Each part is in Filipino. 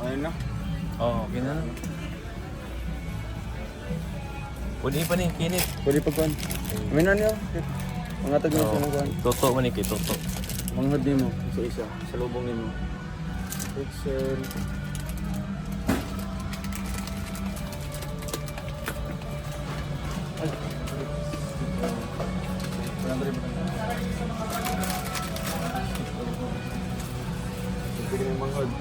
Ayun na. Oo, okay na. Pwede pa ni, kinit. Pwede pagkuhan. Minan niyo. Mga tag niyo sa mga Toto man ni, toto. manghod nimo isa-isa. Salubong nimo. Pixel. Ay. Pwede mo manghod.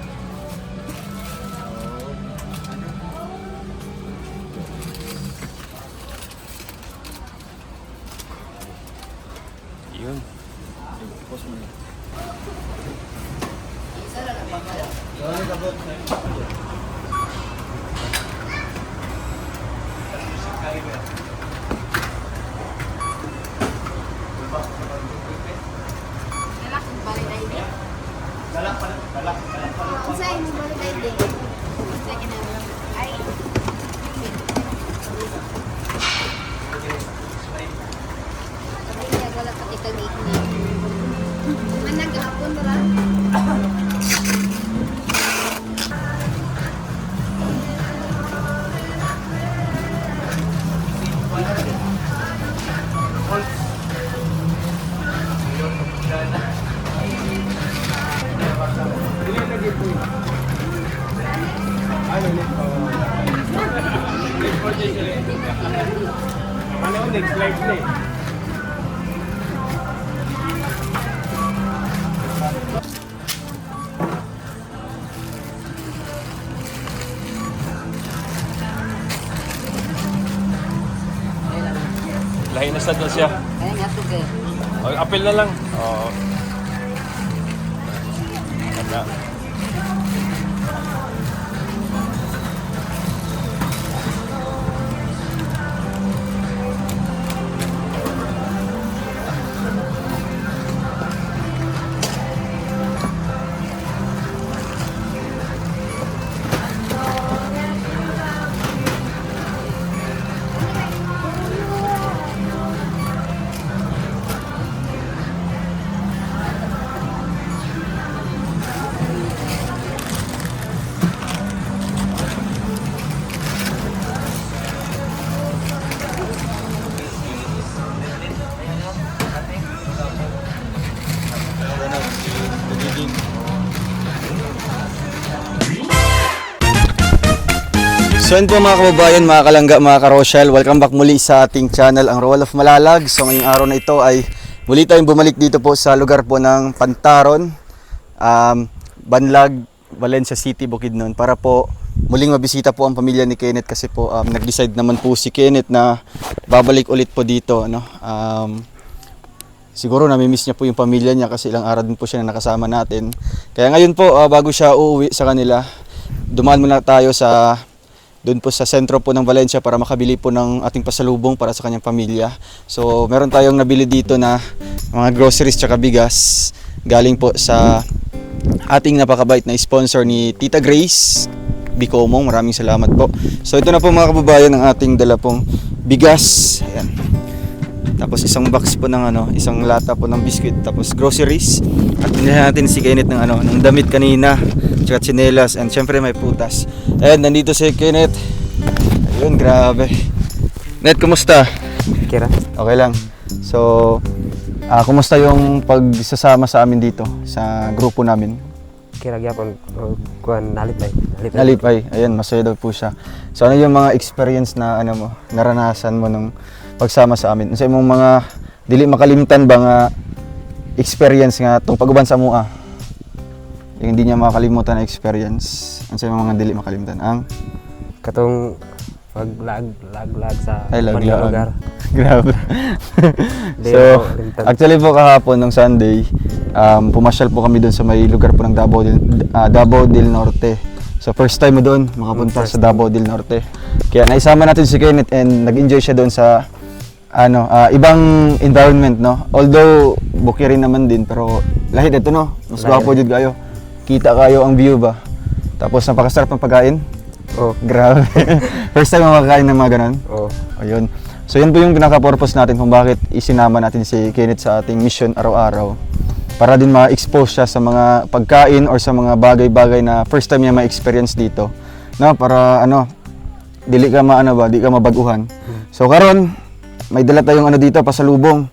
Next live na eh. Lahi na sa doon siya. Kaya nga ito kay. Oh, apel na lang. Oo. Wala. So yun po mga kababayan, mga kalangga, mga karosyal, welcome back muli sa ating channel, ang Royal of Malalag. So ngayong araw na ito ay muli tayong bumalik dito po sa lugar po ng Pantaron, Banlag, Valencia City, Bukidnon, para po muling mabisita po ang pamilya ni Kenneth kasi po nag-decide naman po si Kenneth na babalik ulit po dito. No? Siguro namimiss niya po yung pamilya niya kasi ilang araw din po siya na nakasama natin. Kaya ngayon po, bago siya uuwi sa kanila, dumaan muna tayo sa doon po sa sentro po ng Valencia para makabili po ng ating pasalubong para sa kanyang pamilya. So meron tayong nabili dito na mga groceries tsaka bigas galing po sa ating napakabait na sponsor ni Tita Grace Bicomong. Maraming salamat po. So ito na po mga kababayan ang ating dala pong bigas. Ayan. Tapos isang box po ng isang lata po ng biscuit, tapos groceries. At pinahan natin si Kenneth ng damit kanina, tsaka tsinelas, and syempre may putas. And nandito si Kenneth. Ayun, grabe. Net, kumusta? Kira. Okay lang. So, kumusta yung pagsasama sa amin dito sa grupo namin? Kira gyapon kuan nalipay. Nalipay. Ayun, masaya daw po siya. So ano yung mga experience na naranasan mo nung pagsama sa amin? Sa imong mga dili makalimtan ba nga experience nga tong pag-uban sa mua? Yung hindi niya makalimutan na experience. Ano sa imong mga dili makalimtan? Ang Katong paglag sa ay mga laglaan. lugar. Grabe. Di So, ako limtan. actually po kahapon ng Sunday, pumasyal po kami doon sa may lugar po ng Davao del Norte. So first time mo doon makapunta First sa Davao del Norte. Kaya naisama natin si Kenneth and nag-enjoy siya doon sa ibang environment, no. Although bukirin naman din pero lahit ito, no. Mas Lahit. gwapo jud kayo. Kita kayo ang view ba. Tapos napakasarap ng pagkain. Oh. Grabe. First time mo makakain ng mga ganun. Oh. Ayun. So yun po yung pinaka-purpose natin kung bakit isinama natin si Kenneth sa ating mission araw-araw. Para din ma-expose siya sa mga pagkain or sa mga bagay-bagay na first time niya ma-experience dito. No, para dili ka di ka mabaguhan. So karon may dala tayong dito pasalubong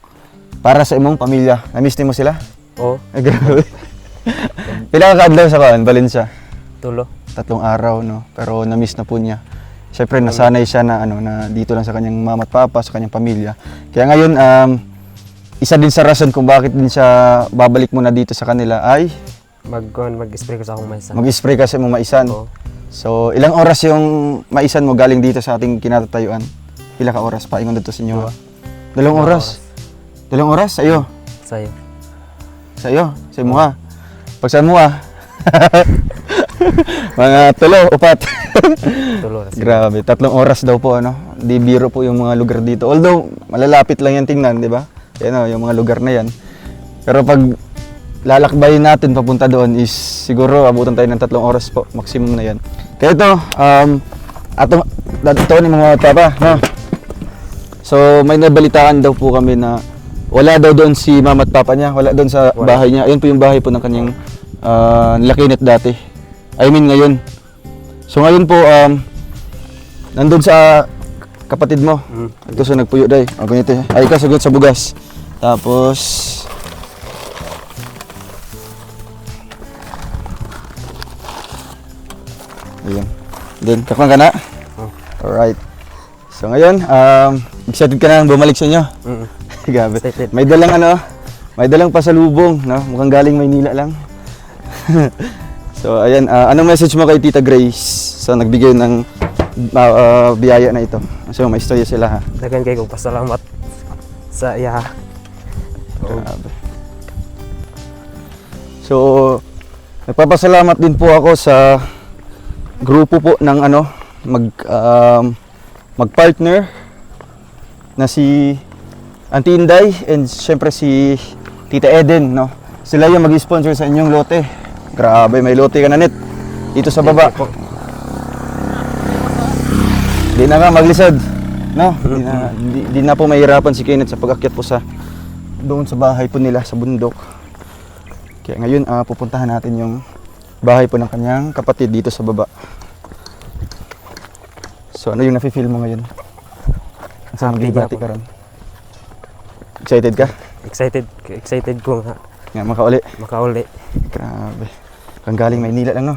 para sa imong pamilya. Na-miss mo sila? Oh. Ay, grabe. Pila ka kaadlaw sa Valencia? Tulo. 3 araw, no. Pero na-miss na po niya. Siyempre nasanay siya na na dito lang sa kanyang mama at papa, sa kanyang pamilya. Kaya ngayon isa din sa rason kung bakit din siya babalik muna dito sa kanila ay Mag-spray ko sa akong maisan. mag-spray kasi mo maisan. Oh. So, ilang oras yung maisan mo galing dito sa ating kinatatayuan? Pila ka oras pa ingon dito sa inyo? 2 oras. 2 oras sa'yo. Sayo. Sa'yo, sa imo ha. Pag saan mo ha? Mga 3, 4. Tulo. Grabe, 3 oras daw po Di biro po yung mga lugar dito. Although malalapit lang yan tingnan, di ba? Yan yung mga lugar na yan. Pero pag lalakbayin natin papunta doon is siguro abutan tayo ng 3 oras po, maximum na yan. Kaya ito, ito ni mga papa, no? So may nabalitaan daw po kami na wala daw doon si mama at papa niya, wala doon sa bahay niya. Ayun po yung bahay po ng kanyang Lakinet dati. I mean ngayon. So ngayon po nandun sa kapatid mo. Ito sa nagpuyo day. O ganito. Ay ka sagot sa bugas. Tapos ayan. Then, kakman ka na? Oh. Alright. So ngayon, excited ka na bumalik sa inyo? Gabi. Excited. May dalang pasalubong, no? Mukhang galing Maynila lang. So ayan, anong message mo kay Tita Grace sa nagbigay ng biyaya na ito? So may istorya sila ha. Dagan kayo kong pasalamat sa iya. Grabe. So, nagpapasalamat din po ako sa grupo po ng mag-partner na si Auntie Inday and syempre si Tita Eden, no? Sila yung mag-sponsor sa inyong lote. Grabe, may lote ka na net dito sa baba. Di na nga maglisod, no? Di na po mahirapan si Kenneth sa pag-akyat po sa doon sa bahay po nila sa bundok. Kaya ngayon pupuntahan natin yung bahay po ng kanyang kapatid dito sa baba. So ano yung nafe-feel mo ngayon? Saan magbibati ka ron? Excited ka? Excited ko nga Nga makauli. makauli. Grabe. Kang galing Maynila lang, no?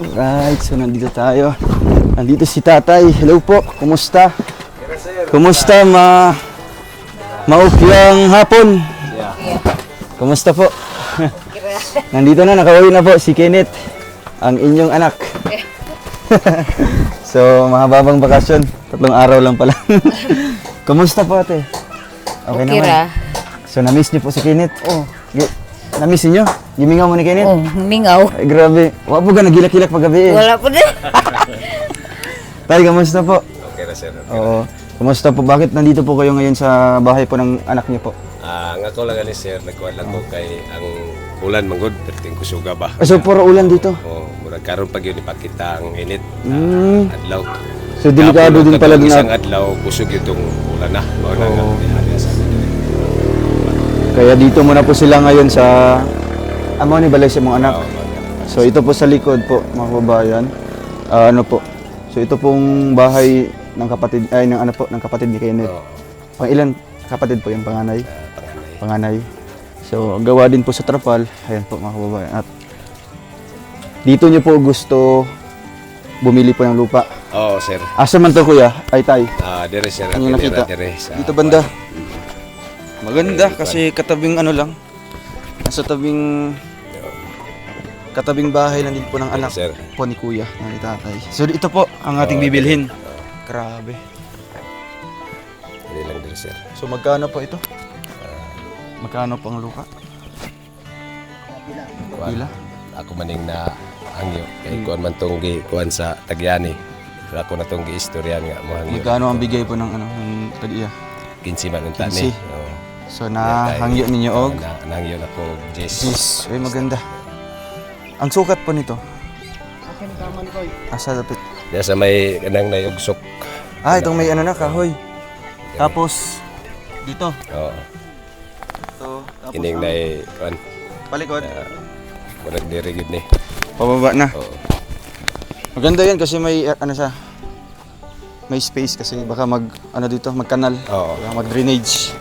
Alright, so nandito tayo. Nandito si Tatay. Hello po, kumusta? Kumusta maupyang hapon? Kumusta po? Nandito na, nakauwi na po si Kenneth, ang inyong anak. So, mahababang bakasyon. 3 araw lang pala. Kumusta po ate? Okay naman. Ra. So, na-miss niyo po si Kenneth? Oh. Na-miss niyo? Gimingaw mo ni Kenneth? Oh, mingaw. Ay, grabe. Wala po ka nagilak-kilak paggabi eh. Wala po din. Tay, kamusta po? Okay na, sir. Oo. Kamusta po? Bakit nandito po kayo ngayon sa bahay po ng anak niyo po? Nga ko lang ani, sir. Nagkuhan lang ko kay ang ulan manggod. Perting ko suga ba? So, puro ulan dito. Murag karon pag yun ipakita ang init. Adlaw. So, delikado din pala Isang na. adlaw, kusog yung ulan na. Mao na nga. Kaya dito muna po sila ngayon sa amo ni balay sa mga anak. So, ito po sa likod po, mga kababayan. Ano po? So, ito pong bahay ng kapatid, ay, ng kapatid ni Kenneth. Pang ilan kapatid po yung panganay? Panganay. So, gawa din po sa trapal. Ayan po mga kababayan. At dito nyo po gusto bumili po ng lupa. Oo, sir. Asa man to kuya? Ay tay. Dire, sir. Ano nakita? Dito banda. Maganda kasi katabing ano lang. Nasa katabing bahay lang din po ng anak Sir. po ni kuya, ni tatay. So ito po ang ating bibilhin. Grabe. Hindi lang dire, sir. So magkano po ito? Magkano po ang luka? Pila? Ako maning na hangyo. Kay kuan man tong kuan sa Tagyani. Pero ako na tong giistoryan nga mo hangyo. Magkano ang bigay po ng tag-iya? 15 man ang tani. 15. So nahangyo ninyo og Nahangyo na ko Jess. Jeez, ay maganda. Ang sukat po nito. Asa dapit? Diya sa may kanang nayugsok. Itong may ano na kahoy. Tapos dito. Oo. Ito, tapos Ining na kuan. palikod. Murag diri gid ni. Pababa na. Oo. Maganda 'yan kasi may ano siya. May space kasi baka magkanal. Oo. Mag-drainage.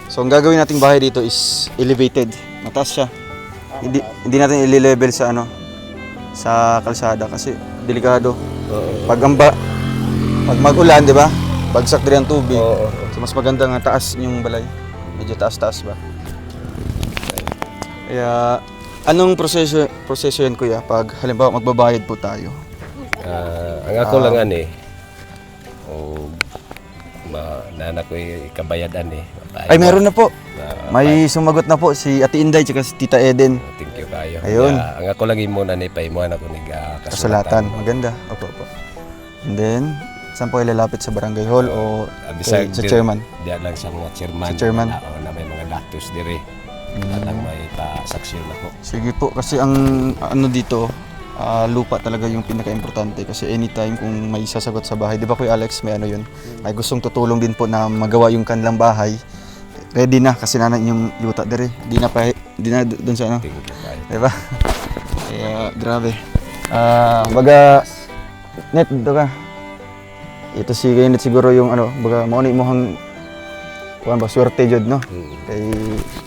So ang gagawin nating bahay dito is elevated. Mataas siya. Hindi natin i-level sa sa kalsada kasi delikado. Pag mag-ulan, 'di ba? Bagsak din ang tubig. So mas maganda nga taas yung balay. Medyo taas-taas ba. Kaya anong proseso yan kuya pag halimbawa magbabayad po tayo? Ang ako lang ani. Nana ko kabayadan eh. Ay meron na po. May sumagot na po si Ate Inday at si Tita Eden. Thank you kayo. Ayun. Ang ako lang muna ni paimuan ako ni Kasulatan. Maganda. Opo. And then, saan po kayo lalapit sa barangay hall o sa chairman? Diyan lang sa mga chairman. Sa chairman. Na may mga datos dire. At ang may pasaksyon ako. Sige po, kasi ang dito, lupa talaga yung pinaka-importante kasi anytime kung may sasagot sa bahay, di ba Kuya Alex, may yun, may gustong tutulong din po na magawa yung kanilang bahay, ready na kasi na yung yuta dere. Di na doon sa ano. Tingin ka tayo. Diba? Kaya grabe. Baga net dito ka. Ito si Kenneth siguro yung ano, baga mauni mo hang kuan ba swerte jud no.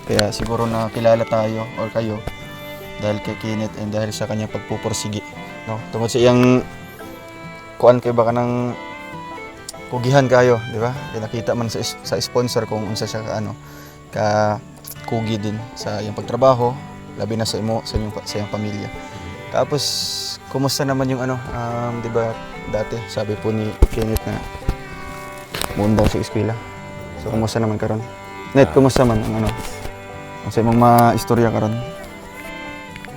Kaya siguro na kilala tayo or kayo dahil kay Kenneth and dahil sa kanyang pagpupursigi no. Tungod sa iyang kuan kay baka nang kugihan kayo, di ba? Kaya nakita man sa sponsor kung unsa siya ka ano ka kugi din sa iyang pagtrabaho, labi na sa iyong pamilya. Tapos kumusta naman yung ano, di ba dati sabi po ni Kenneth na muundaw sa eskwela. So kumusta naman karon? Net, kumusta man ang ano? Ang sa imong maistorya karon?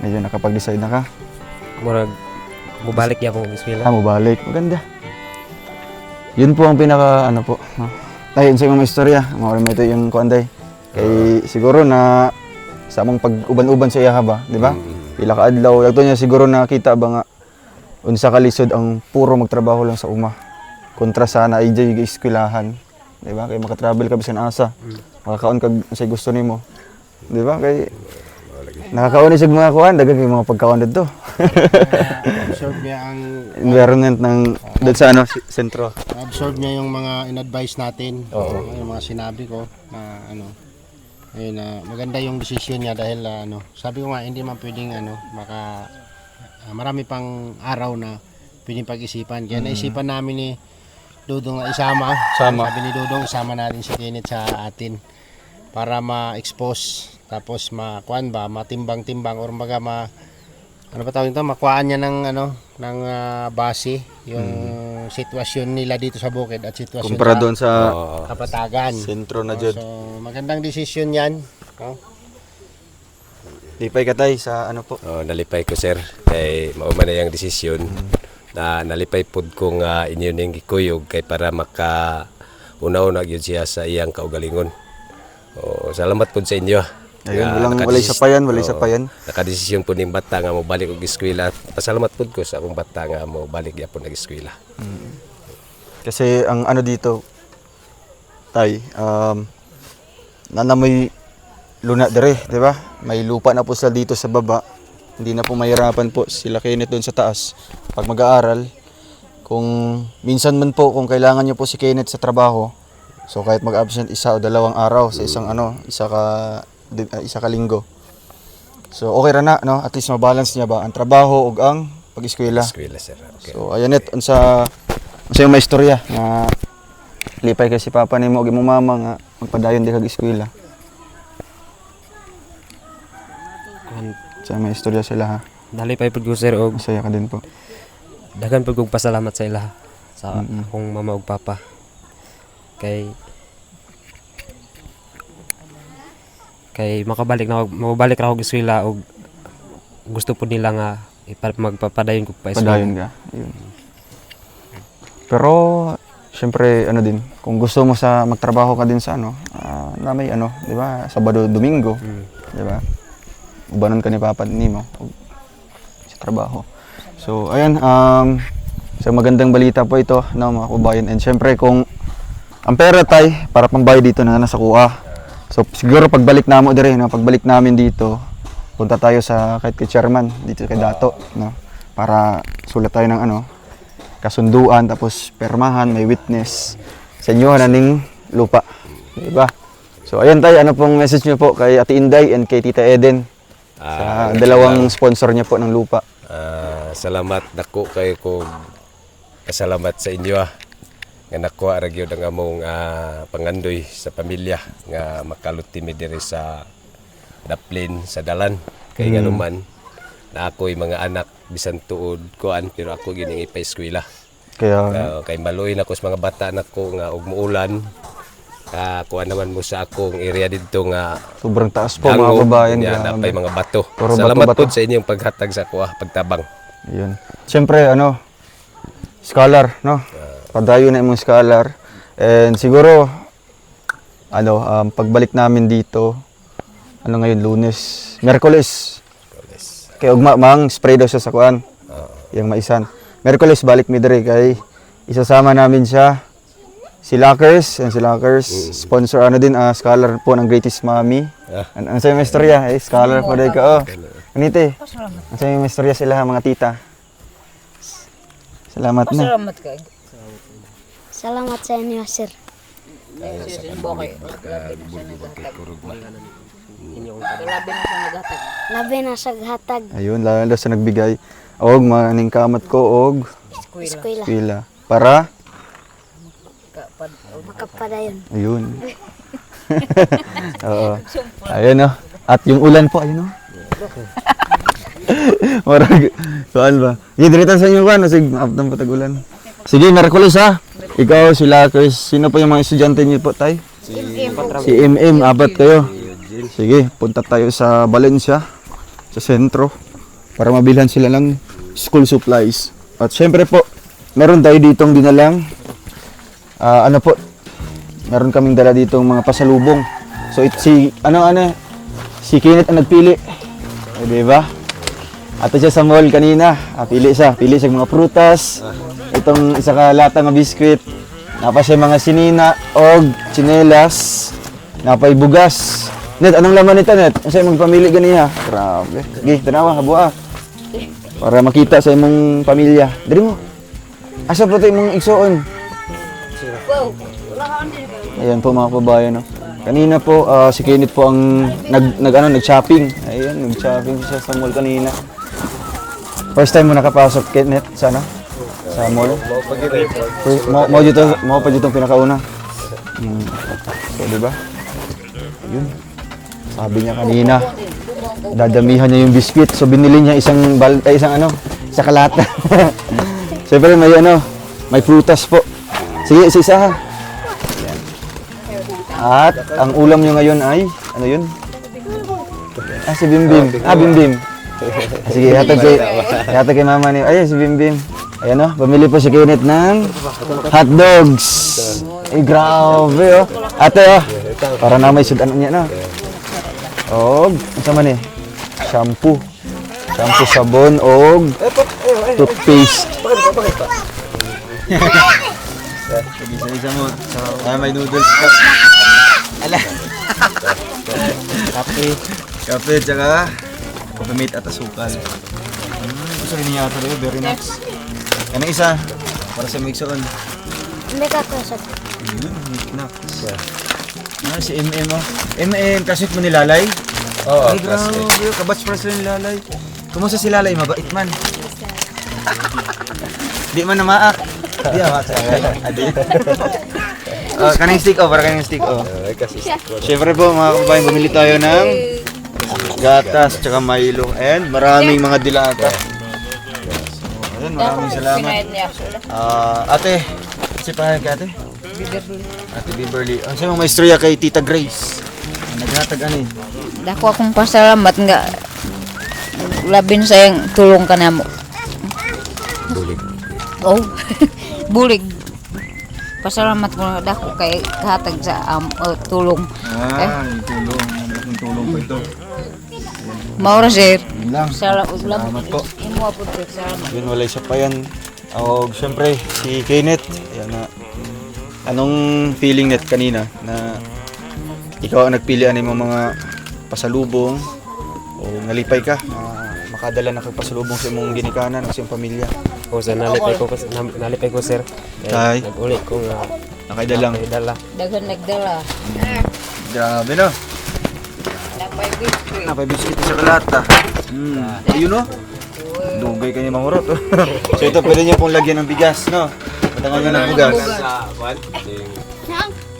Medyo nakapag-decide na ka? Murag, mubalik ya akong eskwela. Mo balik. Maganda. Yun po ang pinaka ano po. No? Tayo sa imong istorya, mawala mo ito yung kuanday. Kay siguro na sa among pag-uban-uban sa iya ba, di ba? Pila ka adlaw, dagto niya siguro nakita ba nga unsa ka lisod ang puro magtrabaho lang sa uma. Kontra sa na IJ yung eskwelahan, di ba? Kay maka-travel ka bisan asa. Makakaon kag unsay gusto nimo. Di ba? Kay nakakaon sa mga kuan, dagan kay mga pagkaon dito. Absorb niya ang Environment ng doon sa ano, sentro. absorb niya yung mga in-advise natin. Yung mga sinabi ko na ano. Ayun na maganda yung decision niya dahil ano, sabi ko nga hindi man pwedeng ano marami pang araw na pwedeng pag-isipan. Kaya naisipan namin ni Dudong na isama. Sabi ni Dudong isama natin si Kenneth sa atin para ma-expose tapos matimbang-timbang or ano ba tawag ito, makuhaan niya ng ano ng base yung sitwasyon nila dito sa bukid at sitwasyon Kumpara doon sa Kapatagan. sentro na jud. So magandang desisyon 'yan. No? Lipay ka tay sa ano po. Nalipay ko sir kay mao man na yung desisyon na nalipay pud kong inyo ning gikuyog kay para maka una-una gyud siya sa iyang kaugalingon. Salamat pud sa inyo. Ayun, walay sapayan. Nakadesisyon po ning bata nga mo balik og eskwela. Pasalamat pud ko sa akong bata nga mo balik gyapon og eskwela. Kasi ang ano dito tay nanamoy luna dire, di ba? May lupa na po sila dito sa baba. Hindi na po mahirapan po sila Kenneth doon sa taas pag mag-aaral. Kung minsan man po kung kailangan niyo po si Kenneth sa trabaho, so kahit mag-absent isa o dalawang araw sa isang ano, isa ka linggo. So okay ra na no, at least ma-balance niya ba ang trabaho ug ang pag-eskwela. Eskwela sir. Okay. So ayan net unsa yung may istorya nga lipay kay si papa nimo ug imong mama nga magpadayon di kag eskwela. Sa may istorya sila ha. Nalipay pud ko sir og Masaya ka din po. daghan pud kog pasalamat sa ila sa akong mama ug papa. Kay mabalik ra ako eskwela og gusto po nila nga magpapadayon ko pa eskwela. Padayon ka. Ayun. Pero syempre ano din, kung gusto mo sa magtrabaho ka din sa ano, na may ano, 'di ba? Sabado, Domingo, 'di ba? Ubanon ka ni papa nimo sa trabaho. So ayan, so magandang balita po ito no, mga kabayan. And syempre kung ang pera tay para pambayad dito na nasa kuha. So siguro pagbalik namo dire no, pagbalik namin dito, punta tayo sa kahit kay chairman dito kay Dato no, para sulat tayo ng ano, kasunduan tapos permahan, may witness sa inyo na ning lupa, di ba? So ayan tay, ano pong message niyo po kay Ate Inday and kay Tita Eden sa dalawang sponsor niya po ng lupa? Salamat dako kay ko kasalamat sa inyo nga nakuha ra gyud ang among pangandoy sa pamilya nga makaluti mi diri sa Daplin sa dalan kay ganuman na ako'y mga anak bisan tuod kuan pero ako gining ipa-eskwela. Kaya Kay maluoy na ko sa mga bata nako nga og muulan kuan naman mo sa akong area didto nga sobrang taas po mga kabayan. napay mga bato. Puro Salamat bato-bato. po sa inyong paghatag sa kuha pagtabang. Ayun. Siyempre ano, scholar no. Padayon na imong scholar. And siguro ano, pagbalik namin dito ano ngayon, Lunes, Miyerkules. Kay ugma mang spray daw siya sa kuan. Yang maisan. Miyerkules balik mi diri kay isasama namin siya Si Lockers, yan si Lockers. Sponsor ano din, scholar po ng Greatest Mommy. Ano sa'yo may istorya? Scholar po dahil ka. Anite, ano sa'yo may istorya sila mga tita? Salamat na. Salamat kayo. Salamat sa inyo, sir. Labi na sa hatag. Ayun, lalo sa nagbigay. Og, maning kamat ko, og Eskwela. pila. Para? Makapadayon. Ayun. Oo. Ayun o. At yung ulan po, ayun o. Marag, saan ba? Sige, dilitan sa inyo kan, sige, aptang patag-ulan. Sige, Merkulis ha. Ikaw, si Lakers, sino po yung mga estudyante niyo po, tay? Si MM, apat kayo. Sige, punta tayo sa Valencia, sa sentro, para mabilhan sila ng school supplies. At syempre po, meron tayo ditong dinalang, ano po, meron kaming dala ditong mga pasalubong. So, si Kenneth ang nagpili. O, diba? Ato siya sa mall kanina, pili siya mga prutas, itong isa ka lata nga biskwit, napa siya mga sinina, og, tsinelas, napay bugas. Net, anong laman nito, Net? Kasi magpamili ganiha. Grabe. Sige, tanawa, habua. Para makita sa imong pamilya. Dari mo. Asa po tayo mong igsuon? Ayan po mga kababayan. No? Kanina po, si Kenneth po ang nag-shopping. Ayan, nag-shopping siya sa mall kanina. First time mo nakapasok, Kenneth, sa ano? Sa mall? Mo pa dito pinakauna. So, di ba? Yun. Sabi niya kanina, dadamihan niya yung biscuit. So, binili niya isang kalata. Siyempre, may prutas po. Sige, isa ha. At, ang ulam niyo ngayon ay, ano yun? Si Bimbim. Bimbim. Sige, hatag kay mama niyo. Ay, si Bimbim. Ayan o, bumili po si Kenneth ng hotdogs. Eh, grabe o. Ate o, para na may sudan niya na. Og, ano man eh? Shampoo, sabon, og toothpaste. Isa mo. May noodles ka. Ala. Kape, tsaka pupimit at asukal. Gusto rin niya ito, very nice. Yan ang isa, para sa mixon. Hindi ka kasag. Si MM o. MM, kasit mo ni Lalay? Oo, Ay, grabe. Kabatch first rin ni Lalay. Kumusta si Lalay? Mabait man. Di man namaak. Di namak sa Adi. Kaning stick o, para kaning stick o. Siyempre po mga kababayan, bumili tayo ng gatas tsaka Milo. And maraming mga dilata. Ayun, maraming salamat. Ate, si pangalan ka ate? Ate Beverly. Ang sa'yo may istorya kay Tita Grace. Naghatag ano eh. Dako akong pasalamat nga labin sa yung tulong ka na mo. Bulig. Oh, bulig. Pasalamat ko na dako kay hatag sa tulong. Yung tulong. Malaking tulong po ito. Maura sir. Yun lang. Salamat po. Imo po salamat. Yun, wala isa pa yan. O, siyempre, si Kenneth. Yan na. Anong feeling net kanina na ikaw ang nagpili ano yung mga pasalubong o nalipay ka na makadala na kang pasalubong sa imong ginikanan o sa iyong pamilya? O sir, nalipay ko sir. Tay. Nag-uli ko nga Nakaidalang. dala. Daghan nagdala. Grabe no. Napay biskuit. Napay biscuit sa kalata. Ayun no. Dugay kayo mahurot. So ito pwede niyo pong lagyan ng bigas no. Patangan nyo ng bugas.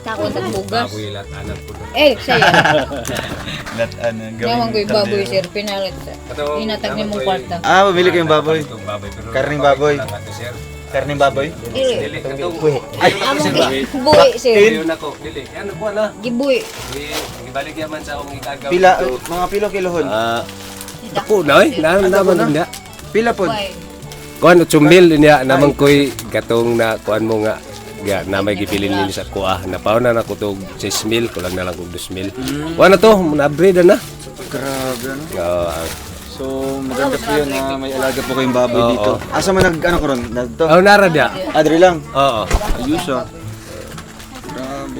Takot ang bugas. Saya. Naman ko'y baboy sir, pinalit. Inatag niya mong kwarta. Bumili kayong baboy. Karning baboy. Karning baboy? Dili. Among gibuhi sir. Gibuhi. Pila, mga pilo kilohon. Ako na eh, naman niya. Pila po. Kuan chumbil niya naman koy gatong na kuan mo nga na may gipilin nini sa kuha. Napaw na nako tog 6,000 kulang na lang kog 2,000. Kuan na to, na-upgrade na. Grabe ano. Oo. So maganda po yun na may alaga po kayong baboy dito. Asa man nag-ano ko ron? Nagto? Nara dia. Adri lang. Oo. Ayos ah.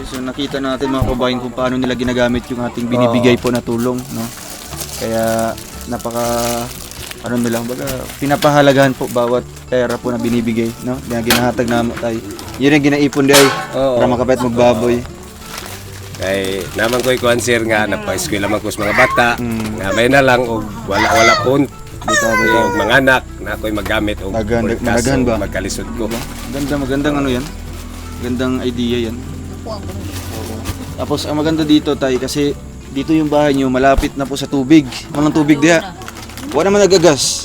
Okay, so nakita natin mga kabayan kung paano nila ginagamit yung ating binibigay po na tulong, no? Kaya napaka ano nila, baga pinapahalagahan po bawat pera po na binibigay, no? Na ginahatag na tayo. Yun ang ginaipon di ay para makapait magbaboy. Kay naman ko'y kuhan sir nga napa-eskwela man ko sa mga bata. Nga may na lang og wala pun. Og mga anak na ako'y magamit og Nagahan ba? magkalisod ko. Magandang ano yan. Magandang idea yan. Tapos ang maganda dito tay kasi dito yung bahay nyo malapit na po sa tubig. Walang tubig diha. Wala naman nagagas.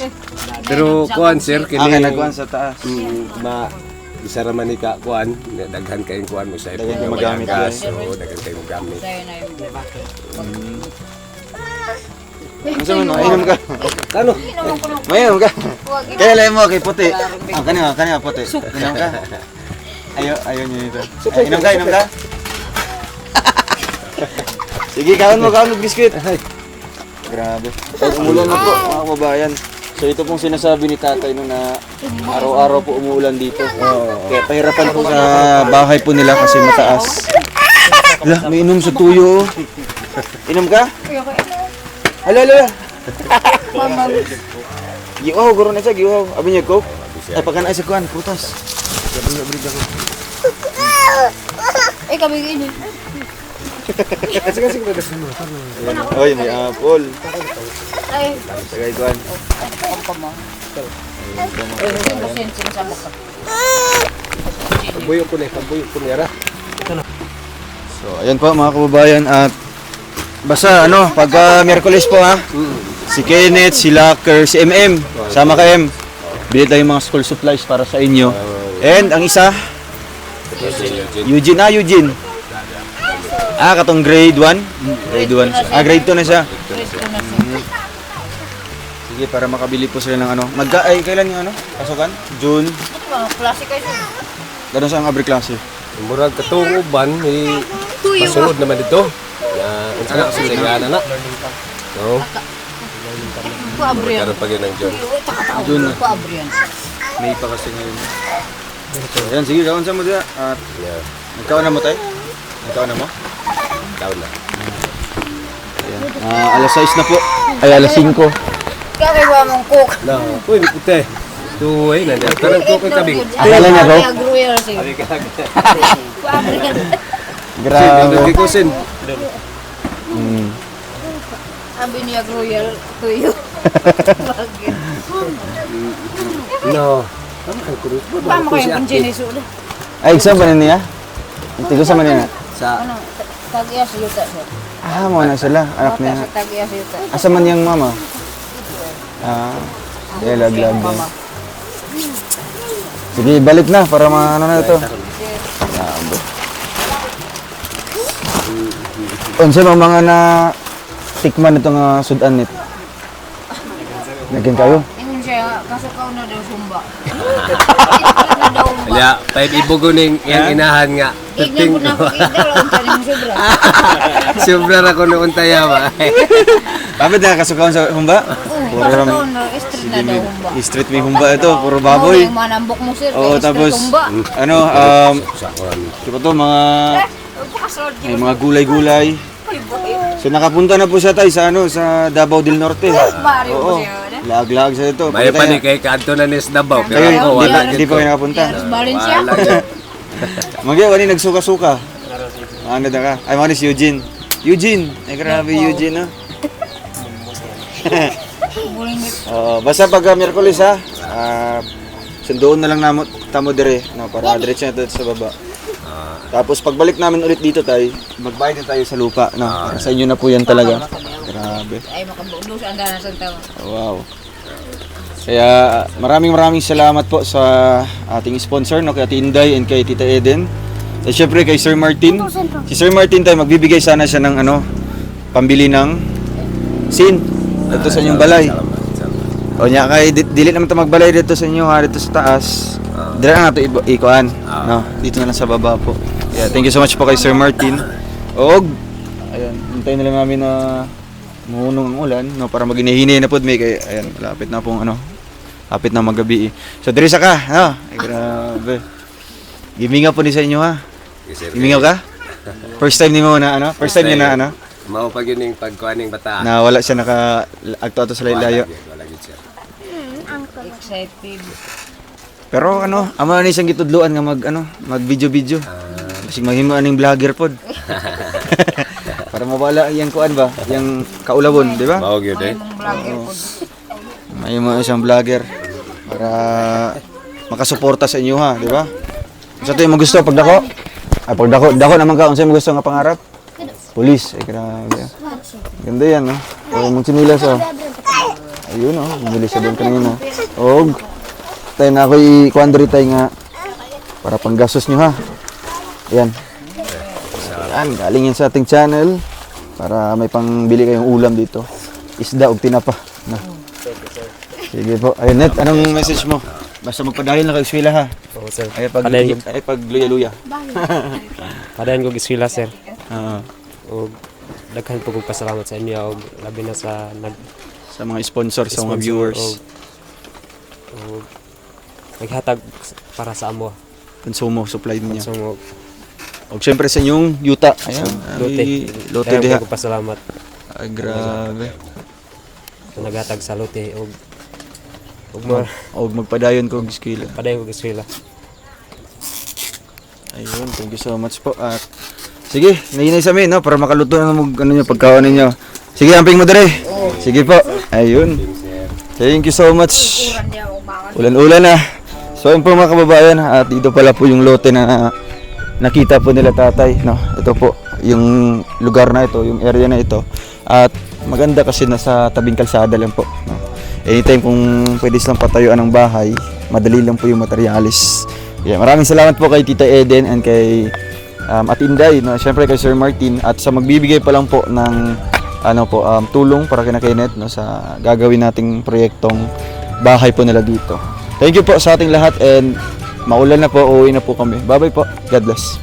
Pero kuhan sir kini Okay, nagkuhan sa taas. isa ra man ni ka kuhan, daghan kayong kuhan mo sa ipon Daghan nga kayong magamit, gas, eh. oo, daghan kayong magamit. Ano man, mainom ka. Kano? Mainom ka. Kaya lang mo kay puti. Kanina puti. Inom ka. Ayaw niyo nito. Inom ka. Sige, kaon mo biskuit. Grabe. Umulan na po, mga kababayan. So ito pong sinasabi ni tatay no na araw-araw po umuulan dito. Kaya pahirapan po sa bahay po nila kasi mataas. Lah, may inom sa tuyo. Inom ka? Hala. Giwaw, guro na siya, giwaw. Abi niya, Coke. Ay, pagka sa kuhan, putas. Eh, kami ini. Oy, may apple. Ay, Sagay kuhan. sensin sa mukha. Kabuyo ko ni ara. So, ayan po mga kababayan at basta ano, pagka Miyerkules po ha. Si Kenneth, si Locker, si MM. Sama ka M. Bili tayong mga school supplies para sa inyo. And ang isa, Eugene. Katong grade 1. Grade 1. Grade 2 na siya. Sige, para makabili po sila ng ano. Kailan yung ano? Pasukan? June. Klase kayo. Ganun sa ang abre klase. Murag katong uban may pasunod naman dito. Na unsa na na. No. Kuabrian. Karon pag yun ang John. June. Kuabrian. May pa kasi ngayon. So, ayan, sige, kawan sa mo dyan. At Yeah. nagkawan na mo tayo? Nagkawan na mo? Taon na. Ayan. Alas 6 na po. Ay, alas 5. Kaya mong cook. Na, kuy ni puti. Tuway na dyan. Karang ko kay kabing. Akala niya ko? Kuabrian. Grabe. Grabe ko sin. Sabi niya Royal tuyo. No. Paano kayo kung Jeniso? Ay, saan ba na niya? Tigo sa manina. Sa Ano? Tag-iya sa yuta siya. Mo na sila. Anak niya. Tag-iya sa yuta. Asa man yung mama? Lag. Sige, balik na para ano na ito. Grabe. Unsa mga na tikman ito nga sudan nito? Naging kayo? Ingon siya, kasukaw na daw sumba. Na daw ba? Alya, pay ibugo ning yang inahan nga. Ignan po na ako igdal, ang sa niyong sobra. Sobra ra ko noon taya ba. Kapit na kasukaon sa humba? Puro Kasukaw na, street na daw humba. Street may humba ito, puro baboy. Yung manambok mo sir, Oo, kaya tapos street humba. ano, Sa kuan. diba to, mga Pagkakasunod may mga gulay-gulay. So nakapunta na po siya tayo sa ano, sa Davao del Norte. Barrio Oo. po siya. Lag sa ito. May pa ni kay kadto na ni Dabaw pero Kayo, ako wala hindi pa kayo nakapunta. Valencia. Magya, wali nagsuka-suka. Ano na ka? Ay, mga ni si Eugene. Ay, grabe Eugene, no? Basta pag Miyerkules, ha? Sundoon na lang tamo dire, no? Para diretso na ito sa baba. Tapos pagbalik namin ulit dito tayo, magbayad din tayo sa lupa, no? Para sa inyo na po yan talaga. Grabe. Ay, makabulo sa andanan sa tao. Wow. Kaya maraming salamat po sa ating sponsor, no, kay Ate Inday and kay Tita Eden. At syempre kay Sir Martin. Si Sir Martin tayo magbibigay sana siya ng ano, pambili ng sin dito sa inyong balay. O nya kay dili naman ta magbalay dito sa inyo ha, dito sa taas. Dire na to ikuan, no, dito na lang sa baba po. Yeah, thank you so much po kay Sir Martin. Og ayan, hintayin na lang namin na muhunong ang ulan, no, para maghinihini na po may kay ayan, lapit na pong ano, lapit na magabi. So diri sa ka, no? Ay, grabe. Gimingaw po ni sa inyo ha. Gimingaw ka? First time ni mo na ano? First time niya na ano? Mao pag yun yung pagkuhaning bata. Na wala siya agto-ato sa layo. Wala gid siya. Excited. Pero ano, amo ni siyang gitudloan nga mag video-video. Kasi mahimo aning vlogger pod. Para mawala yang kuan ba, yang kaulabon, di ba? Mao gyud eh. Mong vlogger po. Mahimo siyang vlogger para makasuporta sa inyo ha, di ba? Sa to mo gusto pagdako? Ay pagdako naman ka unsa mo gusto nga pangarap? Police, ay grabe. Ganda yan, no? O mong sinilas, oh. Ayun, oh, bumili siya doon kanina. Og tayo na ako'y kuandri tayo nga para panggastos nyo ha. Ayan. Ayan, galing yan sa ating channel para may pangbili kayong ulam dito. Isda o tinapa. No. Sige po. Ayun, Net, anong message mo? Basta magpadayon lang kayo eskwela ha. Oo, sir. Ay Padayon, pag luya-luya. padayon ko eskwela, sir. Oo. O daghan po kong pasalamat sa inyo o labi na sa Sa mga sponsor, sa mga viewers. O naghatag para sa amo. Konsumo, supply niya. So mo O syempre sa inyong yuta. Ayan. lote. Lote Daghan diha. po kong pasalamat Ay, grabe. sa naghatag sa lote o mo O magpadayon ko eskwela. padayon ko eskwela. Ayun, thank you so much po. At sige, nahinay sa amin, no? Para makaluto na nyo, pagkawan ninyo. Sige, amping mo dire. Sige po. Ayun. Thank you so much. Ulan-ulan na. So, ayun po mga kababayan. At dito pala po yung lote na nakita po nila tatay. No? Ito po, yung lugar na ito, yung area na ito. At maganda kasi nasa tabing kalsada lang po. No? Anytime kung pwede silang patayuan ng bahay, madali lang po yung materialis. Yeah, maraming salamat po kay Tita Eden and kay Ate Inday, no? Siyempre kay Sir Martin at sa magbibigay pa lang po ng tulong para kina Kenneth, no, sa gagawin nating proyektong bahay po nila dito. Thank you po sa ating lahat and maulan na po, uuwi na po kami. Bye-bye po. God bless.